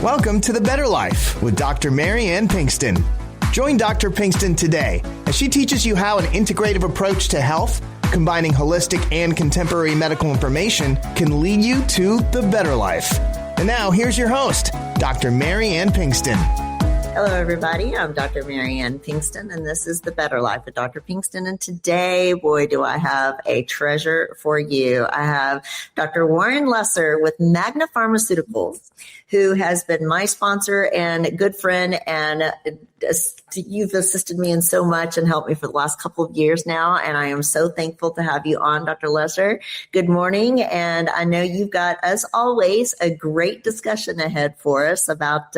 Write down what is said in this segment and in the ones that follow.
Welcome to The Better Life with Dr. Ann Pinkston. Join Dr. Pinkston today as she teaches you how an integrative approach to health, combining holistic and contemporary medical information, can lead you to the better life. And now, here's your host, Dr. Ann Pinkston. Hello, everybody. I'm Dr. Ann Pinkston, and this is The Better Life with Dr. Pinkston. And today, boy, do I have a treasure for you. I have Dr. Warren Lesser with Magna Pharmaceuticals, who has been my sponsor and good friend, and you've assisted me in so much and helped me for the last couple of years now, and I am so thankful to have you on, Dr. Lesser. Good morning, and I know you've got, as always, a great discussion ahead for us about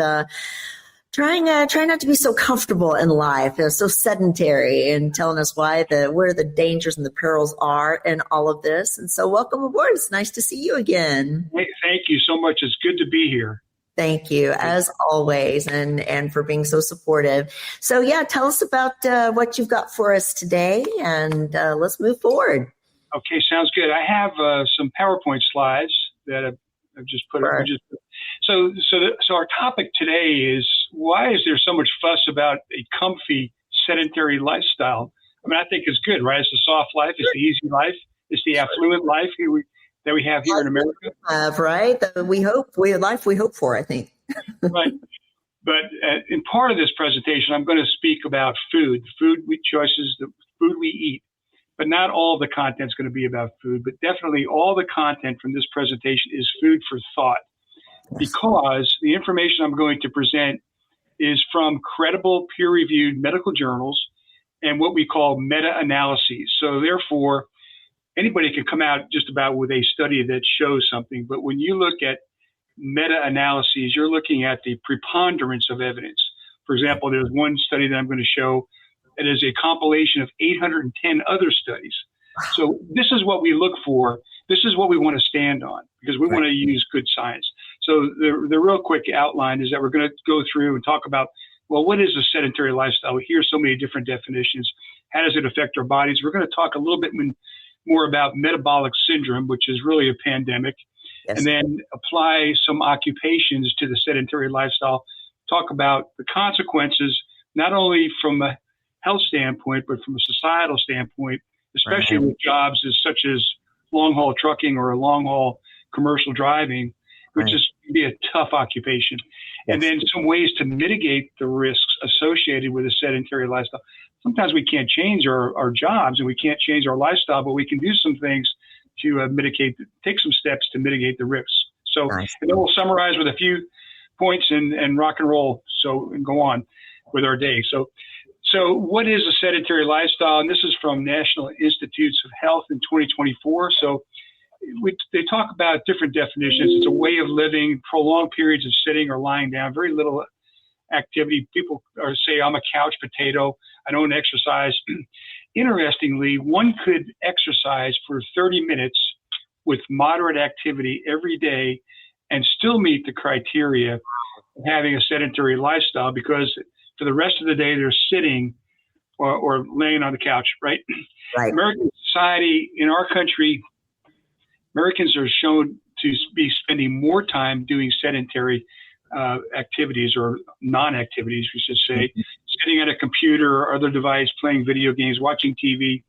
trying not to be so comfortable in life, so sedentary, and telling us where the dangers and the perils are in all of this. And so welcome aboard. It's nice to see you again. Hey, thank you so much. It's good to be here. Thank you, as always, and for being so supportive. So, yeah, tell us about what you've got for us today, and let's move forward. Okay, sounds good. I have some PowerPoint slides that I've just put. Sure. So our topic today is, why is there so much fuss about a comfy sedentary lifestyle? I mean, I think it's good, right? It's the soft life, it's the easy life, it's the affluent life that we have here in America. Right? We hope for, I think. Right. But in part of this presentation, I'm going to speak about food choices, the food we eat. But not all of the content is going to be about food, but definitely all the content from this presentation is food for thought, because the information I'm going to present is from credible peer-reviewed medical journals and what we call meta-analyses. So therefore, anybody can come out just about with a study that shows something. But when you look at meta-analyses, you're looking at the preponderance of evidence. For example, there's one study that I'm going to show that is a compilation of 810 other studies. So this is what we look for. This is what we want to stand on, because we want to use good science. So the real quick outline is that we're going to go through and talk about, well, what is a sedentary lifestyle? We hear so many different definitions. How does it affect our bodies? We're going to talk a little bit more about metabolic syndrome, which is really a pandemic, and then apply some occupations to the sedentary lifestyle, talk about the consequences, not only from a health standpoint, but from a societal standpoint, especially with jobs such as long-haul trucking or long-haul commercial driving, which is be a tough occupation. And then some ways to mitigate the risks associated with a sedentary lifestyle. Sometimes we can't change our jobs and we can't change our lifestyle, but we can do some things to take some steps to mitigate the risks. So and then we'll summarize with a few points and rock and roll. And go on with our day. So what is a sedentary lifestyle? And this is from National Institutes of Health in 2024. So they talk about different definitions. It's a way of living, prolonged periods of sitting or lying down, very little activity. People say, I'm a couch potato, I don't exercise. Interestingly, one could exercise for 30 minutes with moderate activity every day and still meet the criteria of having a sedentary lifestyle, because for the rest of the day, they're sitting or laying on the couch, right? American society, in our country, Americans are shown to be spending more time doing sedentary activities, or non-activities, we should say, sitting at a computer or other device, playing video games, watching TV.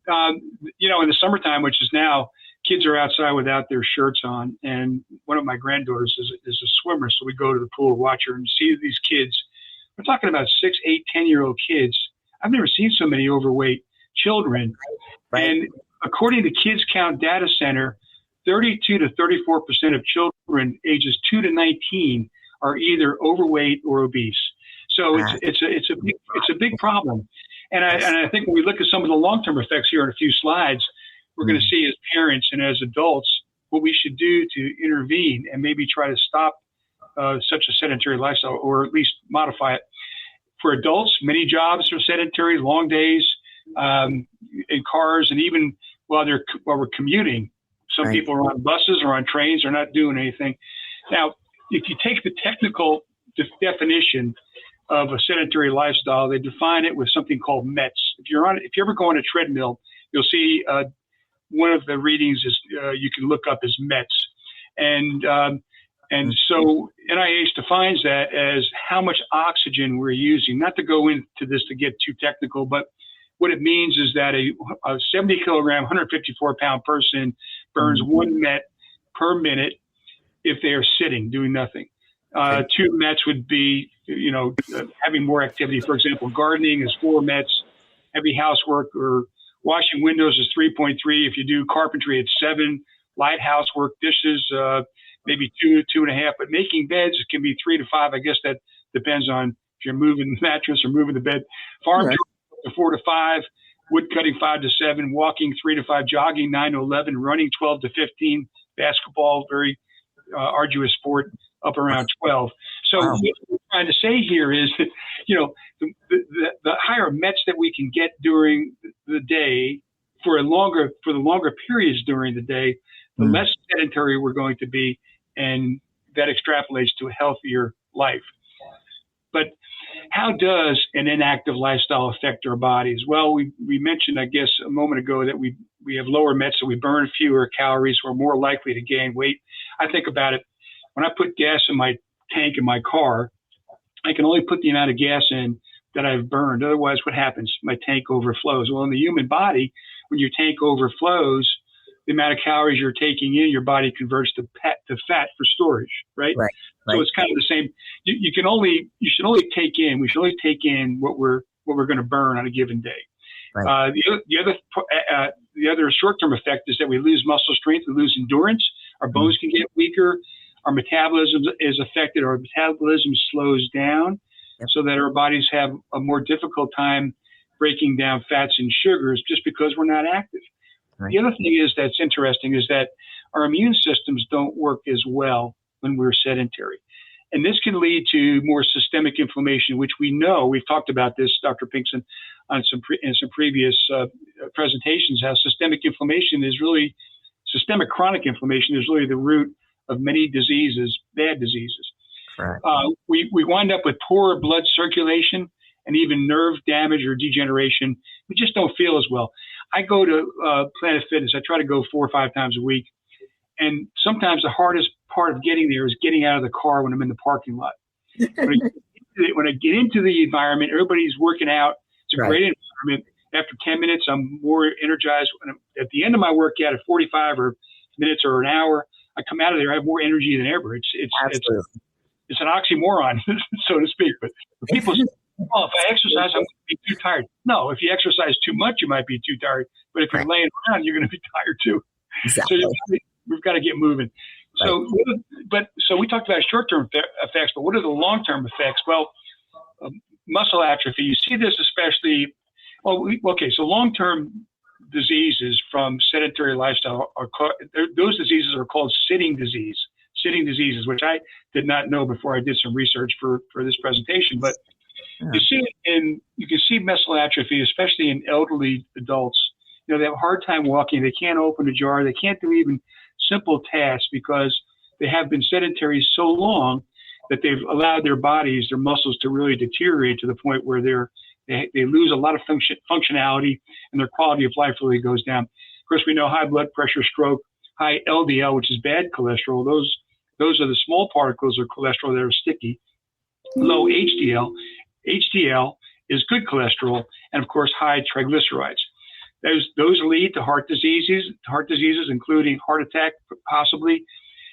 In the summertime, which is now, kids are outside without their shirts on. And one of my granddaughters is a swimmer, so we go to the pool, watch her, and see these kids. We're talking about 6, 8, 10-year-old kids. I've never seen so many overweight children. And according to Kids Count Data Center, 32 to 34% of children ages 2 to 19 are either overweight or obese. So it's a big problem. And I think when we look at some of the long-term effects here in a few slides, we're going to see as parents and as adults what we should do to intervene and maybe try to stop such a sedentary lifestyle, or at least modify it. For adults, many jobs are sedentary, long days in cars, and even while we're commuting. Some people are on buses or on trains, are not doing anything. Now, if you take the technical definition of a sedentary lifestyle, they define it with something called METs. If you ever go on a treadmill, you'll see one of the readings is you can look up as METs, and And so NIH defines that as how much oxygen we're using. Not to go into this to get too technical, but what it means is that a 70 kilogram, 154 pound person burns 1 met per minute if they are sitting, doing nothing. 2 mets would be, having more activity. For example, gardening is 4 mets. Heavy housework or washing windows is 3.3. If you do carpentry, it's 7. Light housework, dishes, maybe 2.5. But making beds can be 3 to 5. I guess that depends on if you're moving the mattress or moving the bed. Farm to 4 to 5. Wood cutting 5 to 7. Walking 3 to 5. Jogging 9 to 11. Running 12 to 15. Basketball, very arduous sport, up around 12. So what we're trying to say here is that, the higher mets that we can get during the day for the longer periods during the day, the less sedentary we're going to be, and that extrapolates to a healthier life. But how does an inactive lifestyle affect our bodies? Well, we mentioned, I guess, a moment ago that we have lower mets, so we burn fewer calories. We're more likely to gain weight. I think about it. When I put gas in my tank in my car, I can only put the amount of gas in that I've burned. Otherwise, what happens? My tank overflows. Well, in the human body, when your tank overflows, the amount of calories you're taking in, your body converts to fat for storage, right? So it's kind of the same. We should only take in what we're going to burn on a given day. The other short-term effect is that we lose muscle strength, we lose endurance, our bones can get weaker, our metabolism is affected, our metabolism slows down, so that our bodies have a more difficult time breaking down fats and sugars just because we're not active. The other thing that's interesting is that our immune systems don't work as well when we're sedentary. And this can lead to more systemic inflammation, which we know, we've talked about this, Dr. Pinkston, in some previous presentations, how systemic chronic inflammation is really the root of many diseases, bad diseases. We wind up with poor blood circulation and even nerve damage or degeneration. We just don't feel as well. I go to Planet Fitness. I try to go 4 or 5 times a week. And sometimes the hardest part of getting there is getting out of the car when I'm in the parking lot. When I get into the environment, everybody's working out. It's a great environment. After 10 minutes, I'm more energized. At the end of my workout, at 45 minutes or an hour, I come out of there, I have more energy than ever. It's an oxymoron, so to speak. But people say, well, if I exercise, I'm going to be too tired. No, if you exercise too much, you might be too tired. But if you're laying around, you're going to be tired too. Exactly. So we've got to get moving. So we talked about short-term effects, but what are the long-term effects? Well, muscle atrophy, you see this especially, so long-term diseases from sedentary lifestyle those diseases are called sitting diseases, which I did not know before I did some research for this presentation. But you can see muscle atrophy, especially in elderly adults. They have a hard time walking. They can't open a jar. They can't do even simple tasks because they have been sedentary so long that they've allowed their bodies, their muscles to really deteriorate to the point where they lose a lot of functionality and their quality of life really goes down. Of course, we know high blood pressure, stroke, high LDL, which is bad cholesterol. Those are the small particles of cholesterol that are sticky. Low HDL is good cholesterol, and of course, high triglycerides. Those lead to heart diseases, including heart attack, possibly.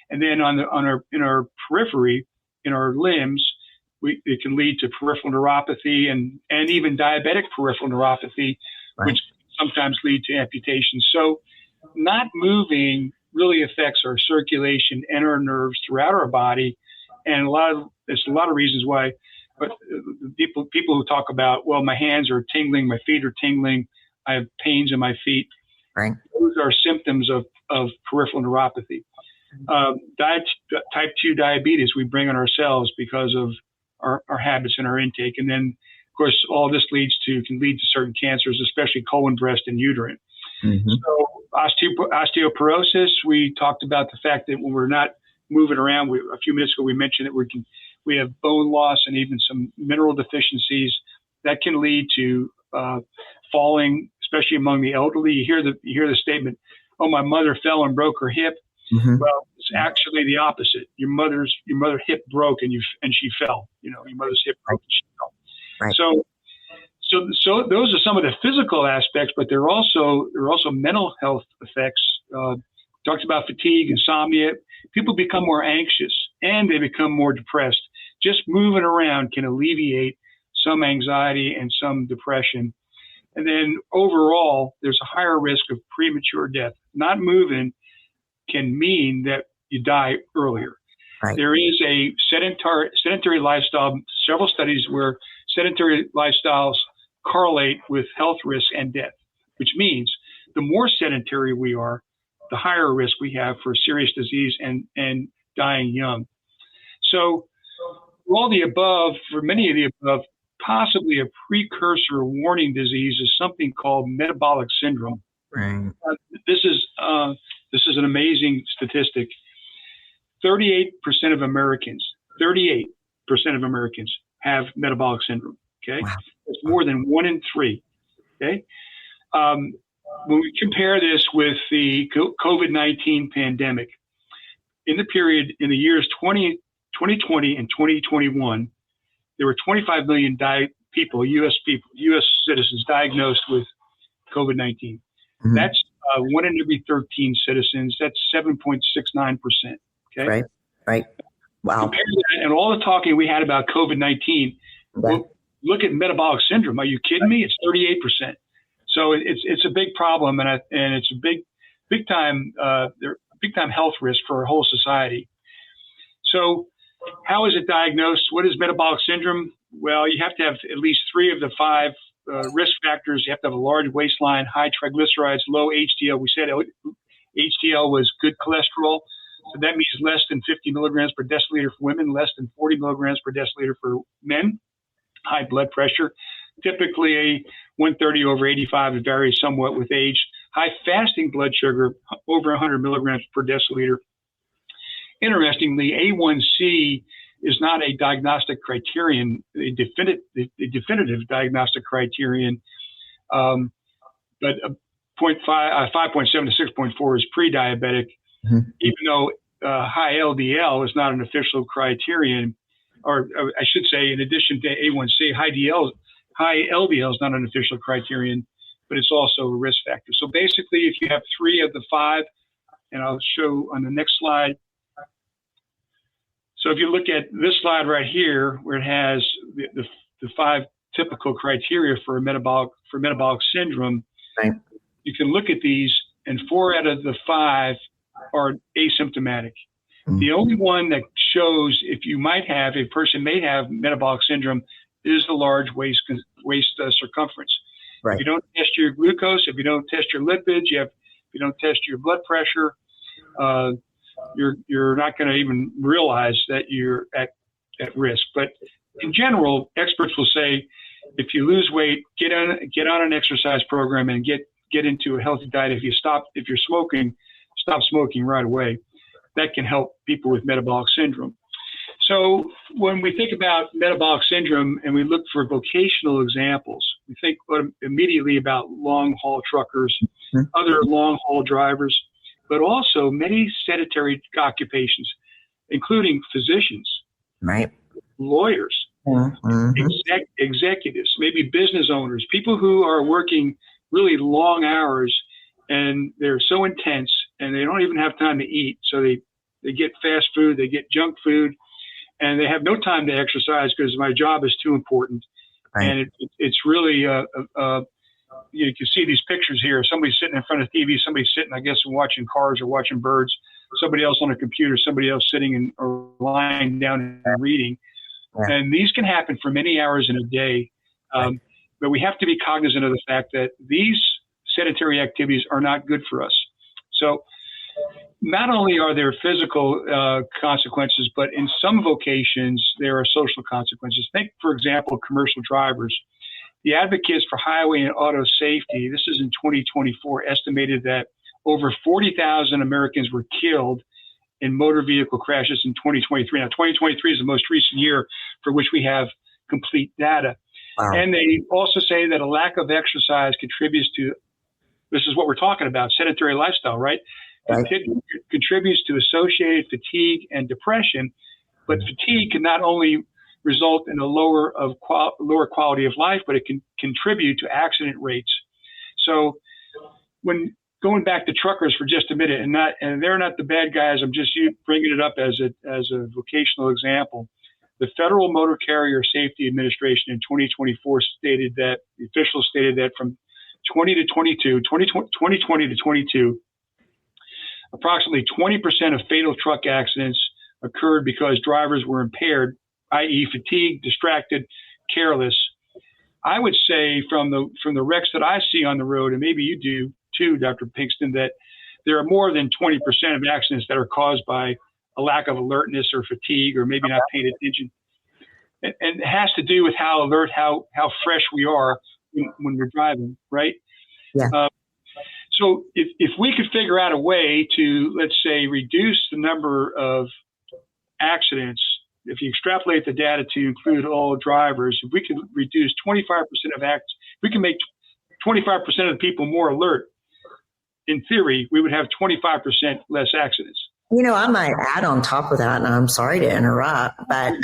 And then in our periphery, in our limbs, it can lead to peripheral neuropathy and even diabetic peripheral neuropathy, which sometimes lead to amputation. So not moving really affects our circulation and our nerves throughout our body. And there's a lot of reasons why. But people who talk about, well, my hands are tingling, my feet are tingling, I have pains in my feet. Those are symptoms of peripheral neuropathy. Type 2 diabetes we bring on ourselves because of our habits and our intake. And then, of course, all this can lead to certain cancers, especially colon, breast, and uterine. So osteoporosis, we talked about the fact that when we're not moving around, a few minutes ago we mentioned that we have bone loss and even some mineral deficiencies that can lead to falling, especially among the elderly. You hear the statement, "Oh, my mother fell and broke her hip." Well, It's actually the opposite. Your mother hip broke and she fell. Your mother's hip broke and she fell. Right. So those are some of the physical aspects, but there are also mental health effects. Talked about fatigue, insomnia. People become more anxious and they become more depressed. Just moving around can alleviate some anxiety and some depression. And then overall, there's a higher risk of premature death. Not moving can mean that you die earlier. Right. There is a sedentary lifestyle, several studies where sedentary lifestyles correlate with health risk and death, which means the more sedentary we are, the higher risk we have for serious disease and dying young. So for all the above, for many of the above, possibly a precursor warning disease is something called metabolic syndrome. Right. This is an amazing statistic. 38% of Americans have metabolic syndrome. Okay, wow. It's more than 1 in 3. Okay, when we compare this with the COVID-19 pandemic, in the years 2020 and 2021, there were 25 million U.S. citizens diagnosed with COVID-19. Mm-hmm. That's 1 in every 13 citizens. That's 7.69%. Okay. Right. Wow. Compare that and all the talking we had about COVID-19. Well, look at metabolic syndrome. Are you kidding me? It's 38%. So it's a big problem, and it's a big time health risk for our whole society. So how is it diagnosed? What is metabolic syndrome? Well, you have to have at least 3 of the 5 risk factors. You have to have a large waistline, high triglycerides, low HDL. We said HDL was good cholesterol. So that means less than 50 milligrams per deciliter for women, less than 40 milligrams per deciliter for men. High blood pressure, typically a 130/85. It varies somewhat with age. High fasting blood sugar, over 100 milligrams per deciliter. Interestingly, A1C is not a diagnostic criterion, a definitive diagnostic criterion, but 5.7 to 6.4 is pre-diabetic. Mm-hmm. Even though high LDL is not an official criterion, or I should say, in addition to A1C, high LDL is not an official criterion, but it's also a risk factor. So basically, if you have 3 of the 5, and I'll show on the next slide. So if you look at this slide right here, where it has the 5 typical criteria for metabolic syndrome, right. You can look at these, and 4 out of the 5 are asymptomatic. Mm-hmm. The only one that shows if a person may have metabolic syndrome is the large waist circumference. Right. If you don't test your glucose, if you don't test your lipids, if you don't test your blood pressure, you're not going to even realize that you're at risk. But in general, experts will say, if you lose weight, get on an exercise program and get into a healthy diet. If you're smoking, stop smoking right away. That can help people with metabolic syndrome. So when we think about metabolic syndrome and we look for vocational examples, we think immediately about long-haul truckers, mm-hmm. other long-haul drivers, but also many sedentary occupations, including physicians, right, lawyers, mm-hmm. executives, maybe business owners, people who are working really long hours and they're so intense and they don't even have time to eat. So they get fast food, they get junk food, and they have no time to exercise because my job is too important. Right. And it's really, you can see these pictures here. Somebody's sitting in front of TV, somebody's sitting, I guess, watching cars or watching birds, somebody else on a computer, somebody else sitting or lying down and reading. Yeah. And these can happen for many hours in a day. Right. But we have to be cognizant of the fact that these sedentary activities are not good for us. So not only are there physical consequences, but in some vocations, there are social consequences. Think, for example, commercial drivers. The advocates for highway and auto safety, this is in 2024, estimated that over 40,000 Americans were killed in motor vehicle crashes in 2023. Now, 2023 is the most recent year for which we have complete data. Wow. And they also say that a lack of exercise contributes to, this is what we're talking about, sedentary lifestyle, right? contributes to associated fatigue and depression. But fatigue can not only result in a lower quality of life, but it can contribute to accident rates. So when going back to truckers for just a minute, and they're not the bad guys, I'm just bringing it up as a vocational example. The Federal Motor Carrier Safety Administration in 2024 stated that, the officials stated that from 2020 to 22, approximately 20% of fatal truck accidents occurred because drivers were impaired, i.e. fatigued, distracted, careless. I would say from the wrecks that I see on the road, and maybe you do too, Dr. Pinkston, that there are more than 20% of accidents that are caused by a lack of alertness or fatigue or maybe not paying attention. And it has to do with how alert, how fresh we are when we're driving, right? Yeah. So if we could figure out a way to, let's say, reduce the number of accidents, if you extrapolate the data to include all drivers, if we could reduce 25% of accidents, we can make 25% of the people more alert. In theory, we would have 25% less accidents. I might add on top of that, and I'm sorry to interrupt, but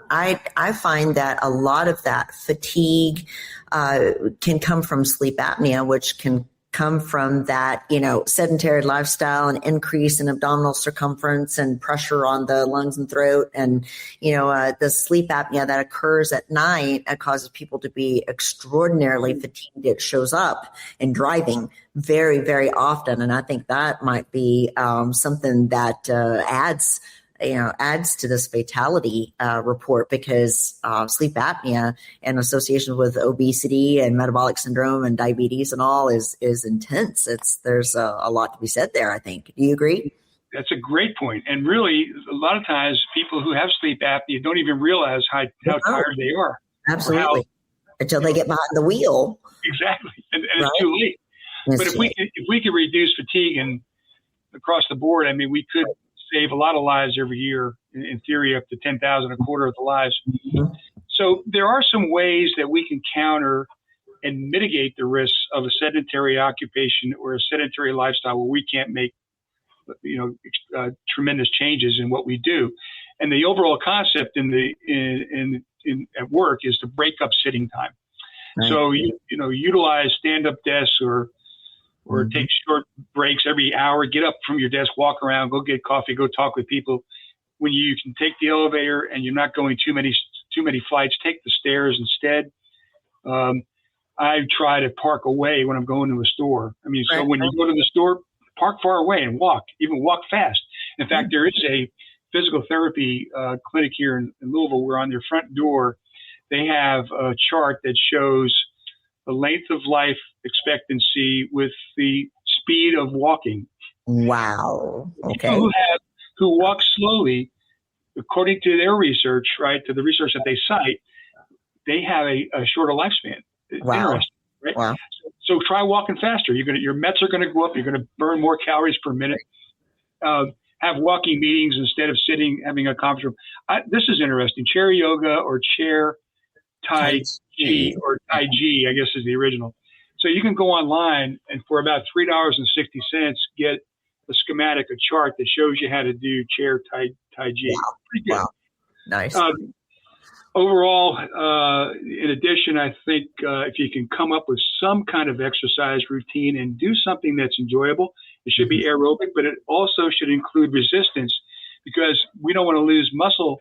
I find that a lot of that fatigue can come from sleep apnea, which can come from that, sedentary lifestyle and increase in abdominal circumference and pressure on the lungs and throat. And, the sleep apnea that occurs at night causes people to be extraordinarily fatigued. It shows up in driving very, very often. And I think that might be something that adds to this fatality report, because sleep apnea and associations with obesity and metabolic syndrome and diabetes and all is intense. There's a lot to be said there, I think. Do you agree? That's a great point. And really, a lot of times people who have sleep apnea don't even realize how tired they are. Absolutely. Until they get behind the wheel. Exactly. And right? It's too late. But if we could reduce fatigue and across the board, I mean, we could save a lot of lives every year, in theory, up to 10,000, a quarter of the lives. Mm-hmm. So there are some ways that we can counter and mitigate the risks of a sedentary occupation or a sedentary lifestyle where we can't make, tremendous changes in what we do. And the overall concept at work is to break up sitting time. Right. So, utilize stand-up desks or take short breaks every hour, get up from your desk, walk around, go get coffee, go talk with people. When you can take the elevator and you're not going too many flights, take the stairs instead. I try to park away when I'm going to a store. I mean, so when you go to the store, park far away and even walk fast. In fact, there is a physical therapy clinic here in Louisville where on their front door, they have a chart that shows the length of life expectancy with the speed of walking. Wow. Okay. People who walk slowly, according to their research, right, to the research that they cite, they have a shorter lifespan. Wow. Interesting, right? Wow. So try walking faster. Your METs are going to go up. You're going to burn more calories per minute. Have walking meetings instead of having a conference room. This is interesting. Chair yoga or chair Tai Chi or Tai Chi, I guess is the original. So you can go online and for about $3.60 get a schematic, a chart that shows you how to do chair Tai Chi. Wow. Pretty good. Wow. Nice. Overall, in addition, I think if you can come up with some kind of exercise routine and do something that's enjoyable, it should be aerobic, but it also should include resistance because we don't want to lose muscle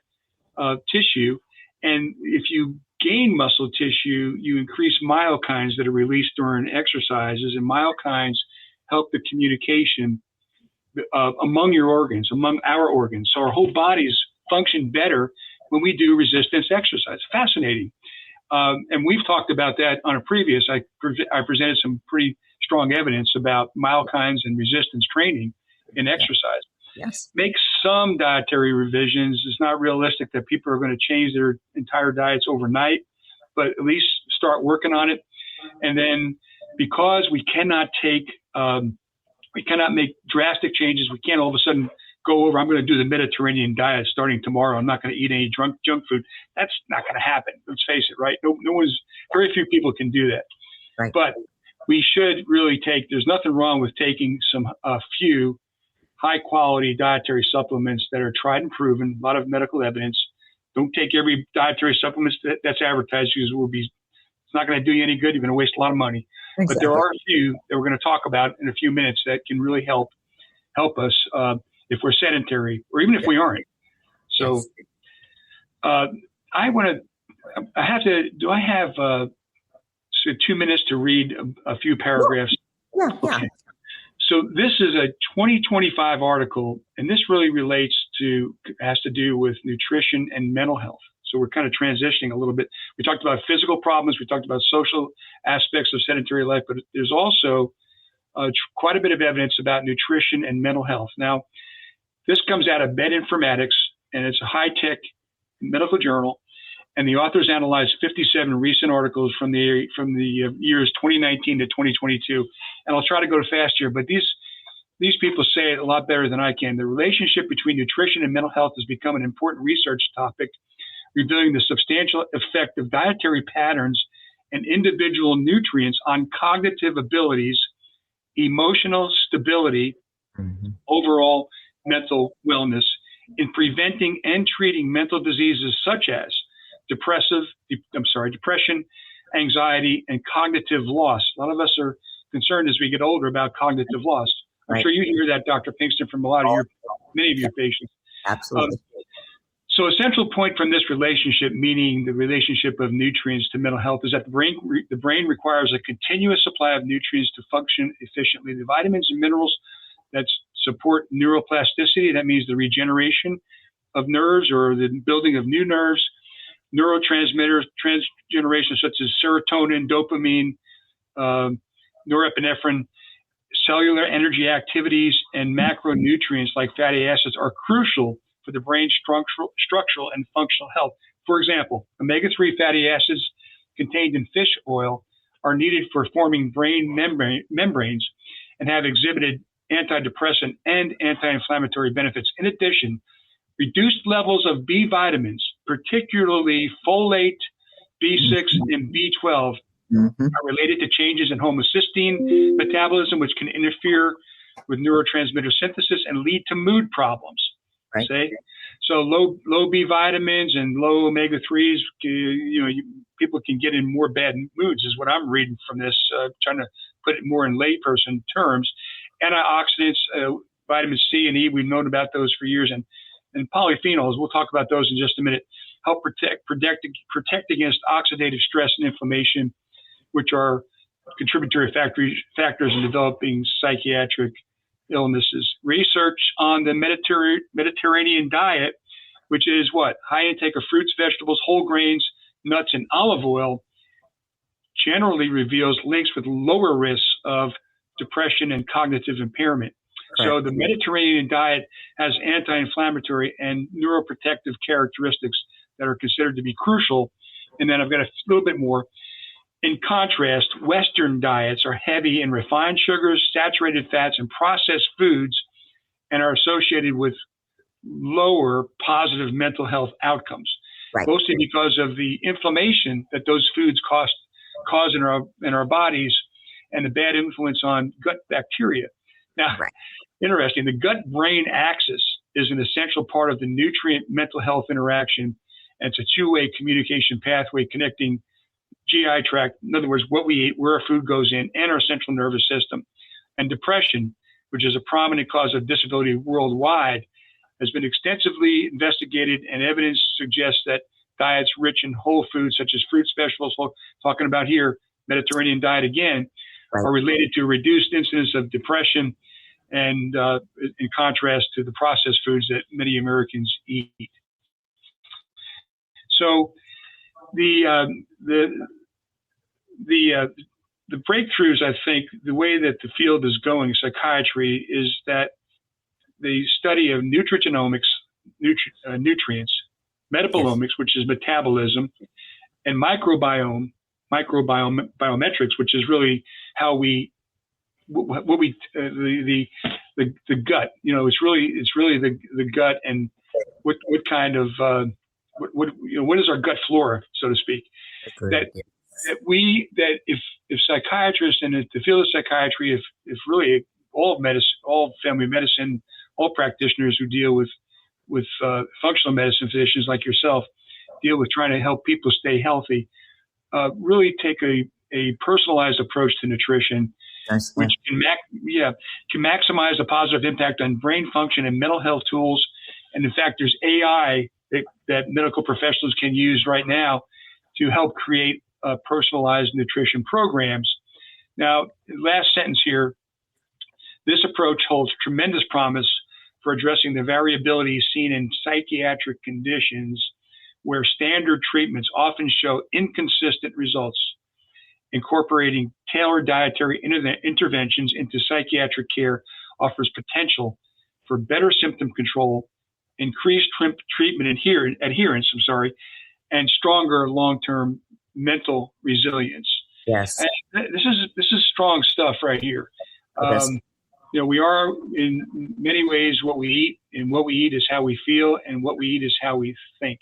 tissue. And if you gain muscle tissue, you increase myokines that are released during exercises, and myokines help the communication among your organs, among our organs. So our whole bodies function better when we do resistance exercise. Fascinating. And we've talked about that on a previous, I presented some pretty strong evidence about myokines and resistance training in exercise. Yes. Make some dietary revisions. It's not realistic that people are going to change their entire diets overnight, but at least start working on it. And then because we cannot make drastic changes, we can't all of a sudden go over, I'm going to do the Mediterranean diet starting tomorrow. I'm not going to eat any junk food. That's not going to happen. Let's face it, right? Very few people can do that. Right. But we should really there's nothing wrong with taking a few high quality dietary supplements that are tried and proven, a lot of medical evidence. Don't take every dietary supplement that's advertised, because it's not going to do you any good. You're going to waste a lot of money. Exactly. But there are a few that we're going to talk about in a few minutes that can really help us if we're sedentary or even if we aren't. So I have 2 minutes to read a few paragraphs? Yeah. Okay. So this is a 2025 article, and this really has to do with nutrition and mental health. So we're kind of transitioning a little bit. We talked about physical problems. We talked about social aspects of sedentary life, but there's also quite a bit of evidence about nutrition and mental health. Now, this comes out of Med Informatics, and it's a high-tech medical journal. And the authors analyzed 57 recent articles from the years 2019 to 2022. And I'll try to go fast here, but these people say it a lot better than I can. The relationship between nutrition and mental health has become an important research topic, revealing the substantial effect of dietary patterns and individual nutrients on cognitive abilities, emotional stability, overall mental wellness, in preventing and treating mental diseases such as depression, anxiety, and cognitive loss. A lot of us are concerned as we get older about cognitive loss. I'm sure you hear that, Dr. Pinkston, from many of your patients. Absolutely. So a central point from this relationship, meaning the relationship of nutrients to mental health, is that the brain requires a continuous supply of nutrients to function efficiently. The vitamins and minerals that support neuroplasticity, that means the regeneration of nerves or the building of new nerves, neurotransmitters, transgeneration such as serotonin, dopamine, norepinephrine, cellular energy activities, and macronutrients like fatty acids are crucial for the brain's structural and functional health. For example, omega-3 fatty acids contained in fish oil are needed for forming brain membranes and have exhibited antidepressant and anti-inflammatory benefits. In addition, reduced levels of B vitamins, particularly folate, B6, and B12, are related to changes in homocysteine metabolism, which can interfere with neurotransmitter synthesis and lead to mood problems. Right. So low B vitamins and low omega-3s, people can get in more bad moods, is what I'm reading from this, trying to put it more in layperson terms. Antioxidants, vitamin C and E, we've known about those for years, and polyphenols, we'll talk about those in just a minute, help protect against oxidative stress and inflammation, which are contributory factors in developing psychiatric illnesses. Research on the Mediterranean diet, which is high intake of fruits, vegetables, whole grains, nuts, and olive oil, generally reveals links with lower risks of depression and cognitive impairment. Correct. So the Mediterranean diet has anti-inflammatory and neuroprotective characteristics that are considered to be crucial. And then I've got a little bit more. In contrast, Western diets are heavy in refined sugars, saturated fats, and processed foods, and are associated with lower positive mental health outcomes, mostly because of the inflammation that those foods cause in our bodies and the bad influence on gut bacteria. Now, interesting, the gut-brain axis is an essential part of the nutrient-mental health interaction, and it's a two-way communication pathway connecting GI tract, in other words, what we eat, where our food goes in, and our central nervous system. And depression, which is a prominent cause of disability worldwide, has been extensively investigated, and evidence suggests that diets rich in whole foods such as fruits, vegetables, talking about here, Mediterranean diet again, are related to reduced incidence of depression, and in contrast to the processed foods that many Americans eat. So the breakthroughs, I think, the way that the field is going, psychiatry, is that the study of nutrigenomics, nutrients, metabolomics, which is metabolism, and microbiometrics, which is really how the gut. It's really the gut, and what kind of what is our gut flora, so to speak. That if psychiatrists and if the field of psychiatry, if really all family medicine, all practitioners who deal with functional medicine physicians like yourself, deal with trying to help people stay healthy, really take a personalized approach to nutrition, which can maximize the positive impact on brain function and mental health tools. And in fact, there's AI that medical professionals can use right now to help create personalized nutrition programs. Now, last sentence here, this approach holds tremendous promise for addressing the variability seen in psychiatric conditions where standard treatments often show inconsistent results. Incorporating tailored dietary interventions into psychiatric care offers potential for better symptom control, increased treatment adherence, and stronger long-term mental resilience. Yes. And this is strong stuff right here. Yes. We are in many ways what we eat, and what we eat is how we feel, and what we eat is how we think.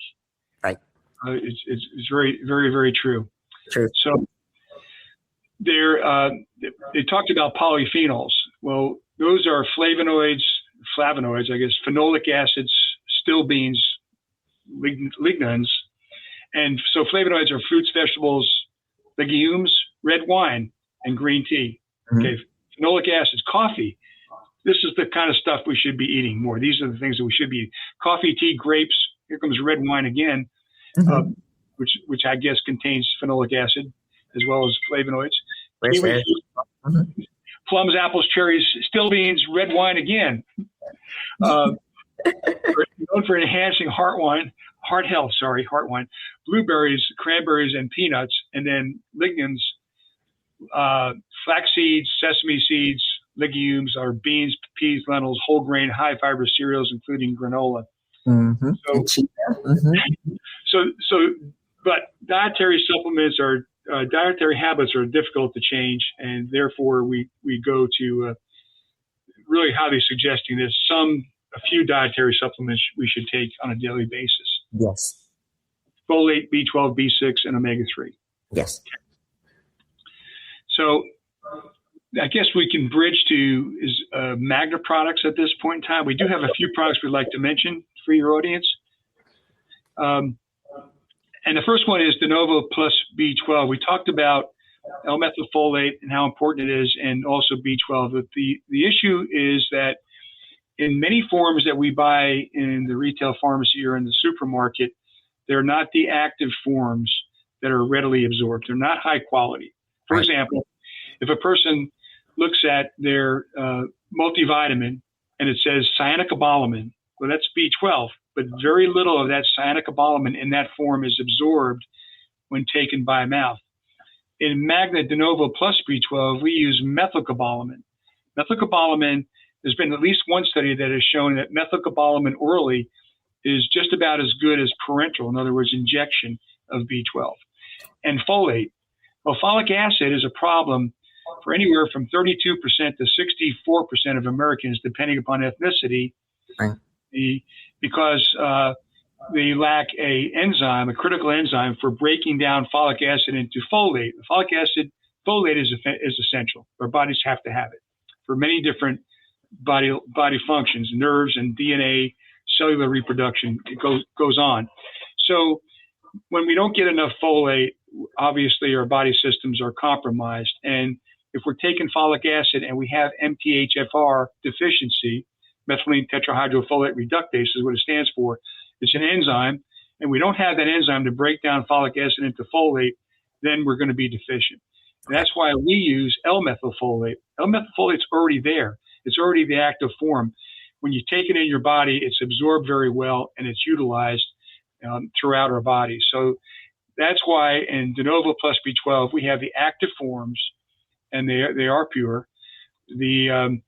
Right. It's very, very, very true. True. So they talked about polyphenols. Well, those are flavonoids, I guess, phenolic acids, still beans, lignans. And so flavonoids are fruits, vegetables, legumes, red wine, and green tea. Mm-hmm. Okay. Phenolic acids, coffee. This is the kind of stuff we should be eating more. These are the things that we should be eating. Coffee, tea, grapes. Here comes red wine again, mm-hmm. Which I guess contains phenolic acid as well as flavonoids. Kiwi, mm-hmm. Plums, apples, cherries, still beans, red wine again. Known for enhancing heart wine. Blueberries, cranberries, and peanuts, and then lignans. Flax seeds, sesame seeds, legumes are beans, peas, lentils, whole grain, high fiber cereals, including granola. Mm-hmm. But dietary supplements dietary habits are difficult to change, and therefore we go to really highly suggesting this. A few dietary supplements we should take on a daily basis. Yes. Folate, B12, B6, and omega-3. Yes. So I guess we can bridge to Magna products at this point in time. We do have a few products we'd like to mention for your audience. And the first one is De Novo Plus B12. We talked about L-methylfolate and how important it is, and also B12. But the issue is that in many forms that we buy in the retail pharmacy or in the supermarket, they're not the active forms that are readily absorbed. They're not high quality. For example, if a person looks at their multivitamin and it says cyanocobalamin, well, that's B12, but very little of that cyanocobalamin in that form is absorbed when taken by mouth. In Magna De Novo Plus B12, we use methylcobalamin. Methylcobalamin, there's been at least one study that has shown that methylcobalamin orally is just about as good as parenteral, in other words, injection of B12. And folate. Well, folic acid is a problem for anywhere from 32% to 64% of Americans, depending upon ethnicity, right. Because they lack a critical enzyme for breaking down folic acid into folate. Folate is essential. Our bodies have to have it for many different body functions, nerves and DNA, cellular reproduction. It goes on. So when we don't get enough folate, obviously our body systems are compromised. And if we're taking folic acid and we have MTHFR deficiency, methylene tetrahydrofolate reductase is what it stands for. It's an enzyme, and we don't have that enzyme to break down folic acid into folate, then we're going to be deficient. And that's why we use L-methylfolate. L-methylfolate's already there. It's already the active form. When you take it in your body, it's absorbed very well, and it's utilized throughout our body. So that's why in De Novo Plus B12, we have the active forms, and they are pure. The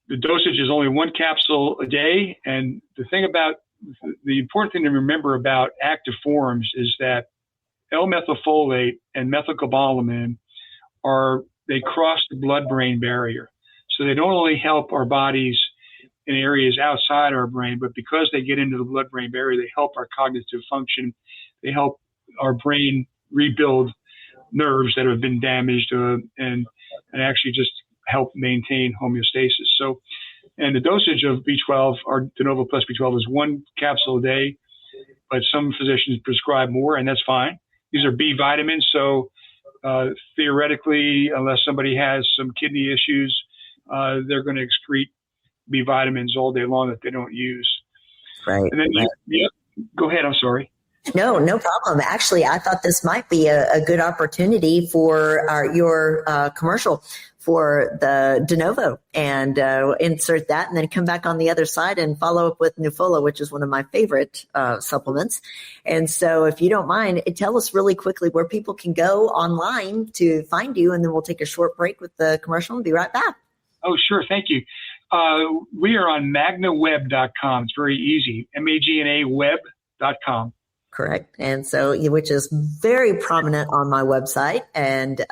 dosage is only 1 capsule a day. And the important thing to remember about active forms is that L-methylfolate and methylcobalamin they cross the blood-brain barrier. So they don't only help our bodies in areas outside our brain, but because they get into the blood-brain barrier, they help our cognitive function. They help our brain rebuild nerves that have been damaged and actually just help maintain homeostasis. So And the dosage of B12, our De Novo Plus B12, is 1 capsule a day, but some physicians prescribe more, and that's fine. These are B vitamins, so theoretically, unless somebody has some kidney issues, they're going to excrete B vitamins all day long that they don't use. Right. And then, go ahead. I'm sorry. No problem. Actually, I thought this might be a good opportunity for your commercial for the De Novo, and insert that and then come back on the other side and follow up with Nufola, which is one of my favorite supplements. And so if you don't mind, tell us really quickly where people can go online to find you, and then we'll take a short break with the commercial and be right back. Oh, sure. Thank you. We are on magnaweb.com. It's very easy. magnaweb.com. Correct. And so, which is very prominent on my website and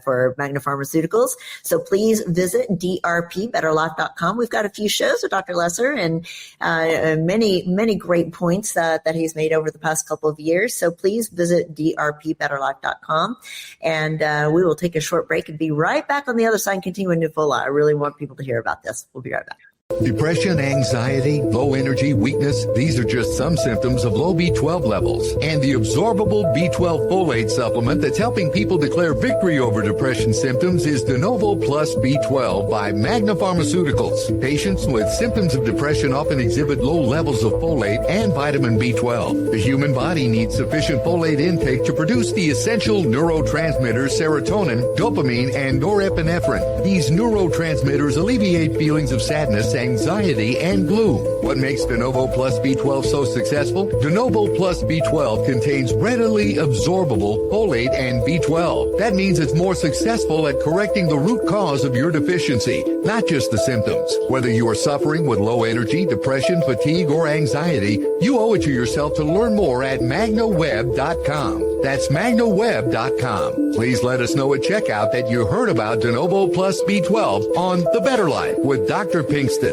for Magna Pharmaceuticals. So please visit drpbetterlife.com. We've got a few shows with Dr. Lesser and many great points that he's made over the past couple of years. So please visit drpbetterlife.com, and we will take a short break and be right back on the other side and continue with Nufola. I really want people to hear about this. We'll be right back. Depression, anxiety, low energy, weakness, these are just some symptoms of low B12 levels. And the absorbable B12 folate supplement that's helping people declare victory over depression symptoms is De Novo Plus B12 by Magna Pharmaceuticals. Patients with symptoms of depression often exhibit low levels of folate and vitamin B12. The human body needs sufficient folate intake to produce the essential neurotransmitters serotonin, dopamine, and norepinephrine. These neurotransmitters alleviate feelings of sadness, anxiety, and gloom. What makes De Novo Plus B12 so successful? De Novo Plus B12 contains readily absorbable folate and B12. That means it's more successful at correcting the root cause of your deficiency, not just the symptoms. Whether you are suffering with low energy, depression, fatigue, or anxiety, you owe it to yourself to learn more at magnaweb.com. That's magnaweb.com. Please let us know at checkout that you heard about De Novo Plus B12 on The Better Life with Dr. Pinkston.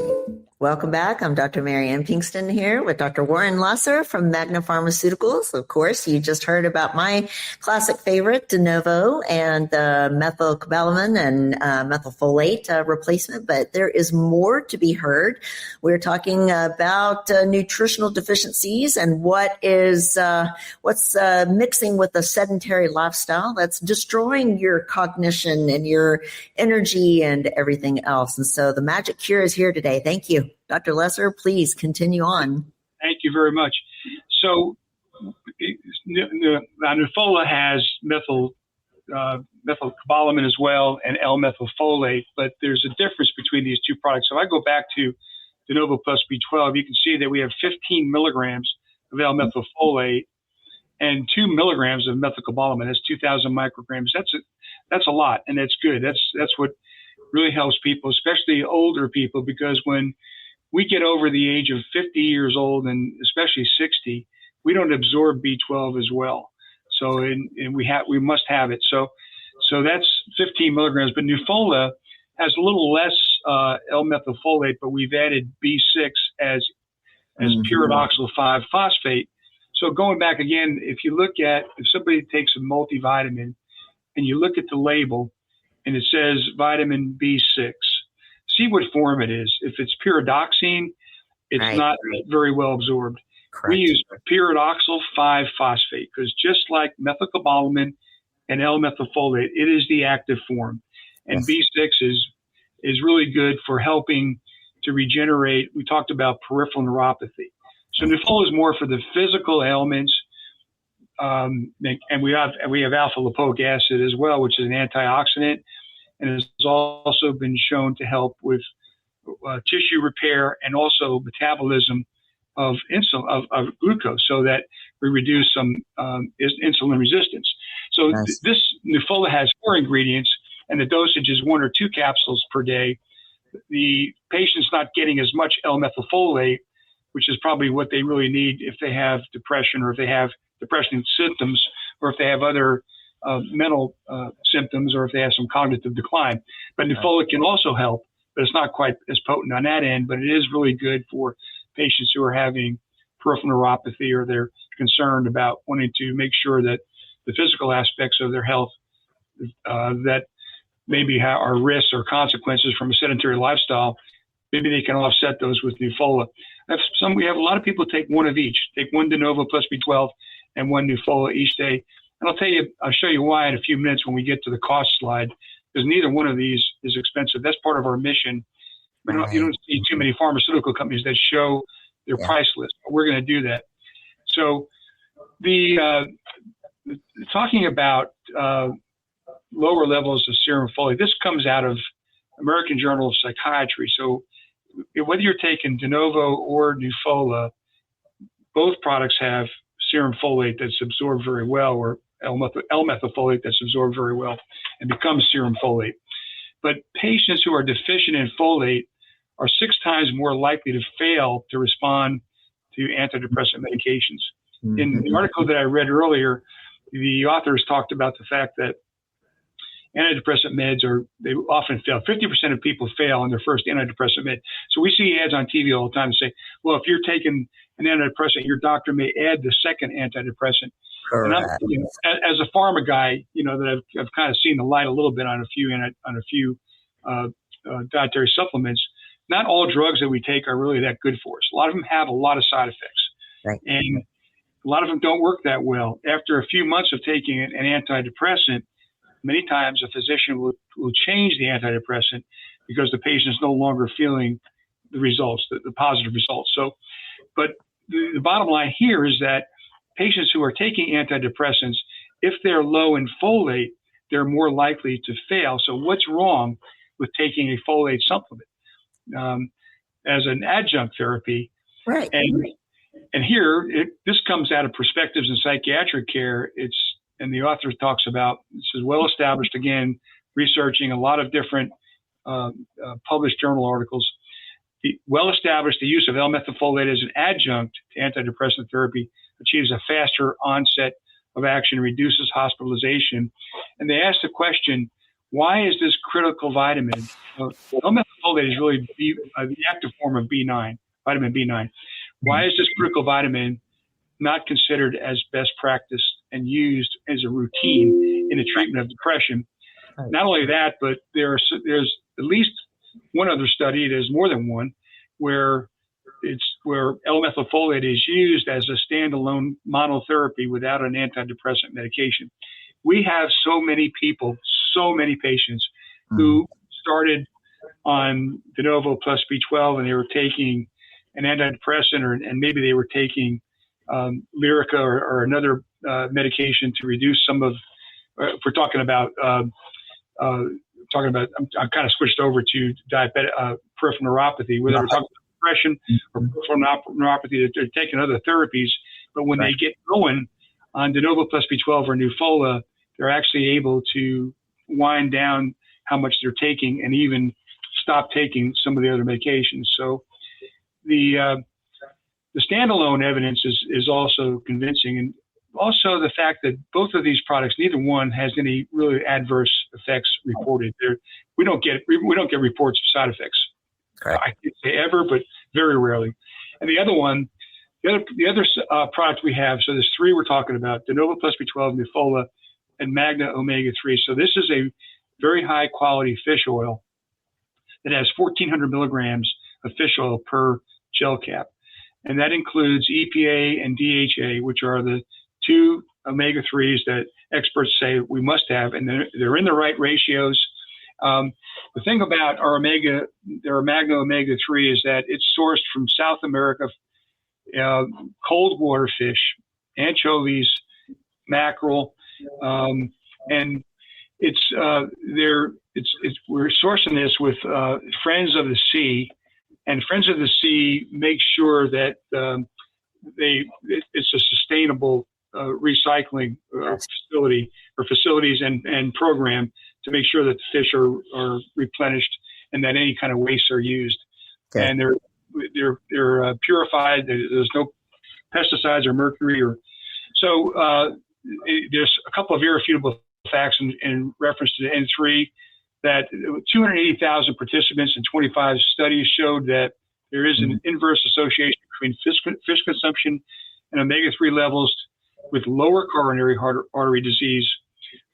Welcome back. I'm Dr. Ann Pinkston here with Dr. Warren Lesser from Magna Pharmaceuticals. Of course, you just heard about my classic favorite, De Novo, and the methylcobalamin and methylfolate replacement, but there is more to be heard. We're talking about nutritional deficiencies and what's mixing with the sedentary lifestyle that's destroying your cognition and your energy and everything else. And so the magic cure is here today. Thank you. Dr. Lesser, please continue on. Thank you very much. So Nufola has methylcobalamin as well and L-methylfolate, but there's a difference between these two products. So if I go back to De Novo Plus B12, you can see that we have 15 milligrams of L-methylfolate and 2 milligrams of methylcobalamin. That's 2,000 micrograms. That's a lot, and that's good. That's what really helps people, especially older people, because when we get over the age of 50 years old and especially 60, we don't absorb B12 as well. So, and we must have it. So that's 15 milligrams. But Nufola has a little less L-methylfolate, but we've added B6 as pyridoxal 5-phosphate. So going back again, if somebody takes a multivitamin and you look at the label and it says vitamin B6, see what form it is. If it's pyridoxine, it's not very well absorbed. Correct. We use pyridoxal 5-phosphate because just like methylcobalamin and L-methylfolate, it is the active form. And B6 is really good for helping to regenerate. We talked about peripheral neuropathy. So Nufola is more for the physical ailments. And we have alpha lipoic acid as well, which is an antioxidant, and has also been shown to help with tissue repair and also metabolism of insulin, of glucose, so that we reduce some insulin resistance. So this Nufola has 4 ingredients, and the dosage is 1 or 2 capsules per day. The patient's not getting as much L-methylfolate, which is probably what they really need if they have depression, or if they have depression symptoms, or if they have other mental symptoms, or if they have some cognitive decline. But Nufola can also help, but it's not quite as potent on that end, but it is really good for patients who are having peripheral neuropathy, or they're concerned about wanting to make sure that the physical aspects of their health that maybe are risks or consequences from a sedentary lifestyle maybe they can offset those with Nufola. We have a lot of people take one of each, take one de novo plus B12 and one Nufola each day. And I'll show you why in a few minutes when we get to the cost slide, because neither one of these is expensive. That's part of our mission. You don't see too many pharmaceutical companies that show their price list, but we're going to do that. So talking about lower levels of serum folate, this comes out of American Journal of Psychiatry. So whether you're taking de novo or Nufola, both products have serum folate that's absorbed very well, or L-methylfolate that's absorbed very well and becomes serum folate. But patients who are deficient in folate are 6 times more likely to fail to respond to antidepressant medications. Mm-hmm. In the article that I read earlier, the authors talked about the fact that antidepressant meds they often fail. 50% of people fail on their first antidepressant med. So we see ads on TV all the time that say, well, if you're taking an antidepressant, your doctor may add the second antidepressant. Correct. And as a pharma guy, that I've kind of seen the light a little bit on a few dietary supplements. Not all drugs that we take are really that good for us. A lot of them have a lot of side effects. Right. And a lot of them don't work that well. After a few months of taking an antidepressant, many times a physician will change the antidepressant because the patient is no longer feeling the results, the positive results. So, but the bottom line here is that patients who are taking antidepressants, if they're low in folate, they're more likely to fail. So what's wrong with taking a folate supplement as an adjunct therapy? Right. And here, this comes out of Perspectives in Psychiatric Care. And the author talks about, this is well established, again, researching a lot of different published journal articles. Well established, the use of L-methylfolate as an adjunct to antidepressant therapy achieves a faster onset of action, reduces hospitalization. And they asked the question, why is this critical vitamin? L-methylfolate is really the active form of B9, vitamin B9. Why is this critical vitamin not considered as best practice and used as a routine in the treatment of depression? Not only that, but there's at least one other study, there's more than one, where L-methylfolate is used as a standalone monotherapy without an antidepressant medication. We have so many people, so many patients who started on de novo plus B12 and they were taking an antidepressant and maybe they were taking Lyrica or another medication to reduce some of, if we're talking about, I'm kind of switched over to diabetic peripheral neuropathy, whether we're talking about depression or peripheral neuropathy, they're taking other therapies, but when they get going on de novo plus B12 or Nufola, they're actually able to wind down how much they're taking and even stop taking some of the other medications. So the standalone evidence is also convincing, and also the fact that both of these products, neither one has any really adverse effects reported. We don't get reports of side effects. Correct. I can't say ever, but very rarely. And the other product we have, so there's 3 we're talking about: de novo plus B12, Nufola, and Magna omega-3. So this is a very high quality fish oil that has 1,400 milligrams of fish oil per gel cap. And that includes EPA and DHA, which are the 2 omega-3s that experts say we must have, and they're in the right ratios. The thing about our Magna omega-3 is that it's sourced from South America, cold water fish, anchovies, mackerel, and we're sourcing this with Friends of the Sea. And Friends of the Sea make sure that it's a sustainable recycling facilities and program to make sure that the fish are replenished and that any kind of wastes are used. Okay. And they're purified. There's no pesticides or mercury. So there's a couple of irrefutable facts in reference to the N3. That 280,000 participants in 25 studies showed that there is an inverse association between fish consumption and omega-3 levels with lower coronary artery disease,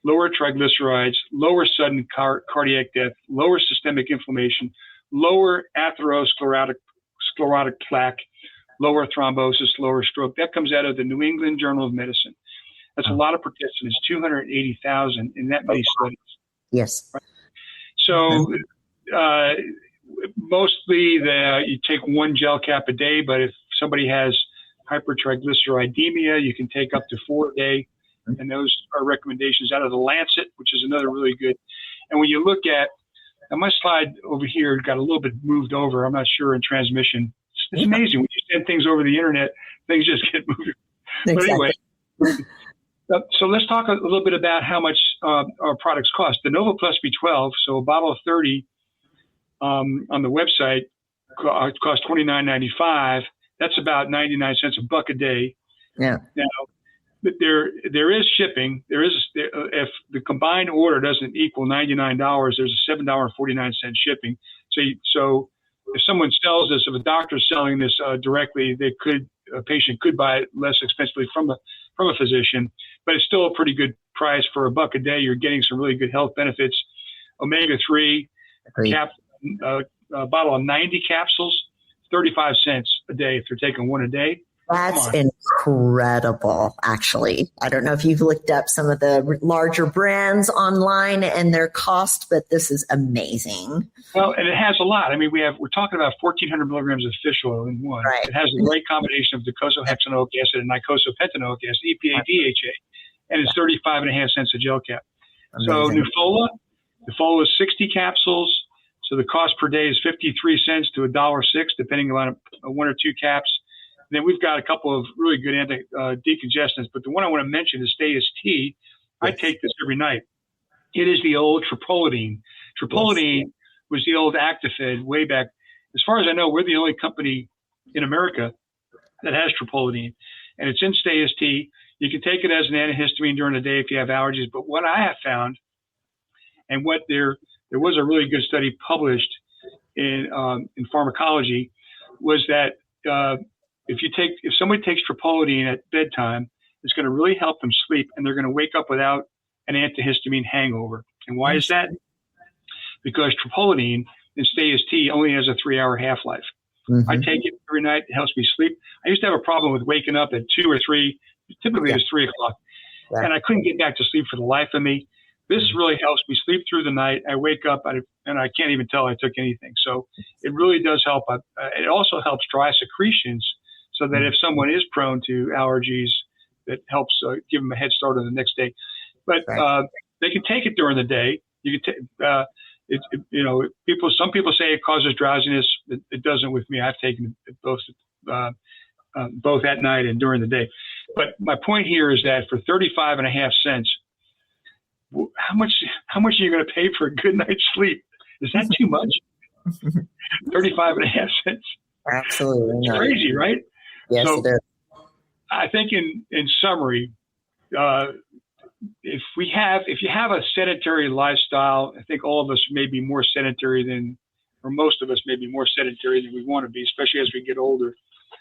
lower triglycerides, lower sudden cardiac death, lower systemic inflammation, lower atherosclerotic plaque, lower thrombosis, lower stroke. That comes out of the New England Journal of Medicine. That's a lot of participants, 280,000 in that many studies. Yes. Right? So mostly you take one gel cap a day, but if somebody has hypertriglyceridemia, you can take up to 4 a day. And those are recommendations out of the Lancet, which is another really good. And when you look at, now my slide over here got a little bit moved over. I'm not sure in transmission. It's amazing when you send things over the internet, things just get moved. Exactly. But anyway, so let's talk a little bit about how much our products cost. The Nova Plus B12, so a bottle of 30 on the website costs $29.95. That's about 99 cents, $1 a day. Yeah. Now, but there is shipping. If the combined order doesn't equal $99, there's a $7.49 shipping. So if someone sells this, if a doctor's selling this directly, a patient could buy it less expensively from a physician, but it's still a pretty good price for $1 a day. You're getting some really good health benefits. Omega-3 bottle of 90 capsules, 35 cents a day if you're taking one a day. That's incredible, actually. I don't know if you've looked up some of the larger brands online and their cost, but this is amazing. Well, and it has a lot. I mean, we're talking about 1,400 milligrams of fish oil in one. Right. It has a great combination of docosahexaenoic acid and icosapentaenoic acid, EPA, DHA, and it's 35.5 cents a gel cap. Amazing. So Nufola is 60 capsules. So the cost per day is 53 cents to $1.06, depending on one or two caps. And then we've got a couple of really good anti-decongestants, but the one I want to mention is Stay Tea. I take this every night. It is the old Tripolidine. Tripolidine was the old Actifed way back. As far as I know, we're the only company in America that has Tripolidine, and it's in Stay Tea. You can take it as an antihistamine during the day if you have allergies. But what I have found, and what there was a really good study published in pharmacology, was that if somebody takes Tripolidine at bedtime, it's going to really help them sleep, and they're going to wake up without an antihistamine hangover. And why is that? Because Tripolidine in Stay Tea only has a 3-hour half-life. I take it every night. It helps me sleep. I used to have a problem with waking up at 2 or 3. Typically, it was 3 o'clock. And I couldn't get back to sleep for the life of me. This really helps me sleep through the night. I wake up and I can't even tell I took anything. So it really does help. It also helps dry secretions so that if someone is prone to allergies, that helps give them a head start on the next day. But they can take it during the day. You can take some people say it causes drowsiness. It doesn't with me. I've taken it both at night and during the day. But my point here is that for 35.5 cents, how much are you going to pay for a good night's sleep? Is that too much? 35.5 cents. Absolutely. It's crazy, right? Yes, so it is. I think in summary, if you have a sedentary lifestyle, I think all of us may be more sedentary or most of us may be more sedentary than we want to be, especially as we get older.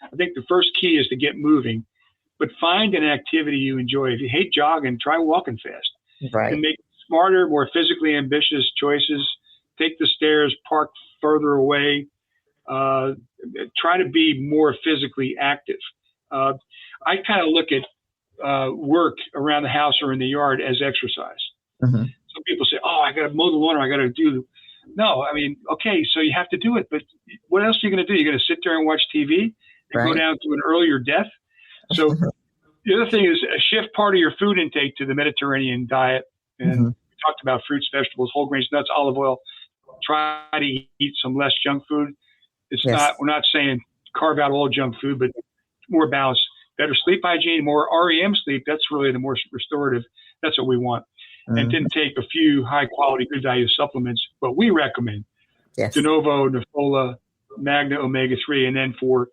I think the first key is to get moving, but find an activity you enjoy. If you hate jogging, try walking fast. Right. And make smarter, more physically ambitious choices. Take the stairs, park further away. Try to be more physically active. I kind of look at work around the house or in the yard as exercise. Some people say, "Oh, I got to mow the lawn, or I got to do." No, I mean, okay, so you have to do it, but what else are you going to do? You're going to sit there and watch TV and go down to an earlier death. So the other thing is shift part of your food intake to the Mediterranean diet. And we talked about fruits, vegetables, whole grains, nuts, olive oil. Try to eat some less junk food. We're not saying carve out all junk food, but more balanced, better sleep hygiene, more REM sleep. That's really the more restorative. That's what we want. And then take a few high quality, good value supplements. But we recommend De Novo, Nufola, Magna Omega-3, and then for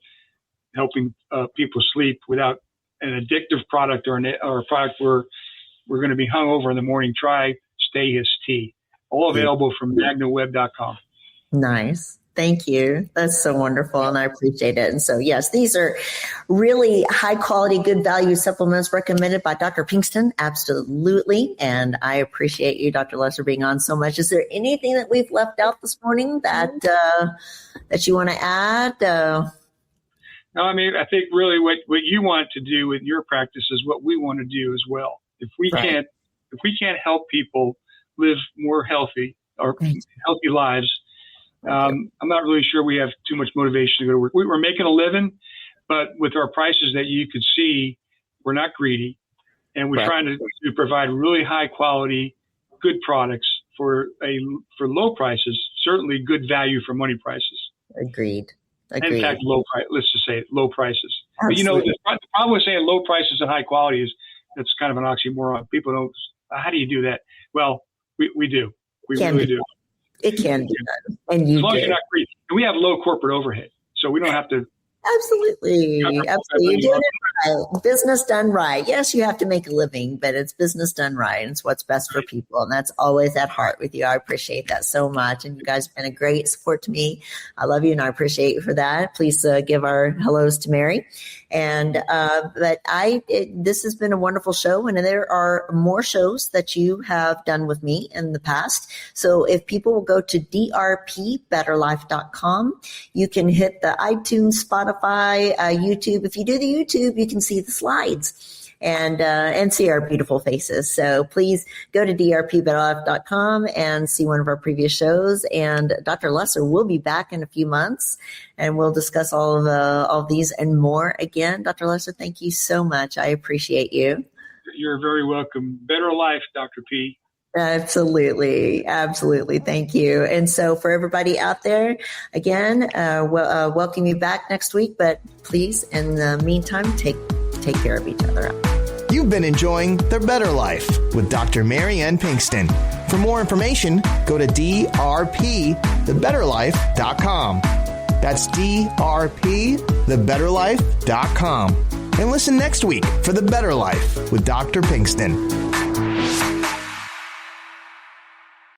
helping people sleep without an addictive product or a product where we're going to be hung over in the morning, try Stay Tea. All available from magnaweb.com. Nice. Thank you. That's so wonderful, and I appreciate it. And so, yes, these are really high-quality, good value supplements recommended by Dr. Pinkston. Absolutely. And I appreciate you, Dr. Lesser, being on so much. Is there anything that we've left out this morning that you want to add? No, I mean, I think really what you want to do with your practice is what we want to do as well. If we can't help people live more healthy or healthy lives, I'm not really sure we have too much motivation to go to work. We're making a living, but with our prices that you could see, we're not greedy, and we're trying to provide really high quality, good products for low prices. Certainly, good value for money prices. Agreed. In fact, low price. Let's just say low prices. Absolutely. But the problem with saying low prices and high quality is that's kind of an oxymoron. People don't. How do you do that? Well, we do. We really do. It can be done. And you as long as you're not greedy. And we have low corporate overhead, so we don't have to. Absolutely. Absolutely. You're doing it right. Business done right. Yes, you have to make a living, but it's business done right. And it's what's best for people. And that's always at heart with you. I appreciate that so much. And you guys have been a great support to me. I love you and I appreciate you for that. Please give our hellos to Mary. And this has been a wonderful show, and there are more shows that you have done with me in the past. So if people will go to drpbetterlife.com, you can hit the iTunes, Spotify, YouTube. If you do the YouTube, you can see the slides and see our beautiful faces. So please go to drpbetterlife.com and see one of our previous shows. And Dr. Lesser will be back in a few months, and we'll discuss all of these and more. Again, Dr. Lesser, thank you so much. I appreciate you. You're very welcome. Better life, Dr. P. Absolutely. Absolutely. Thank you. And so for everybody out there, again, welcome you back next week. But please, in the meantime, take care of each other. You've been enjoying The Better Life with Dr. Mary Ann Pinkston. For more information, go to drpthebetterlife.com. That's drpthebetterlife.com. And listen next week for The Better Life with Dr. Pinkston.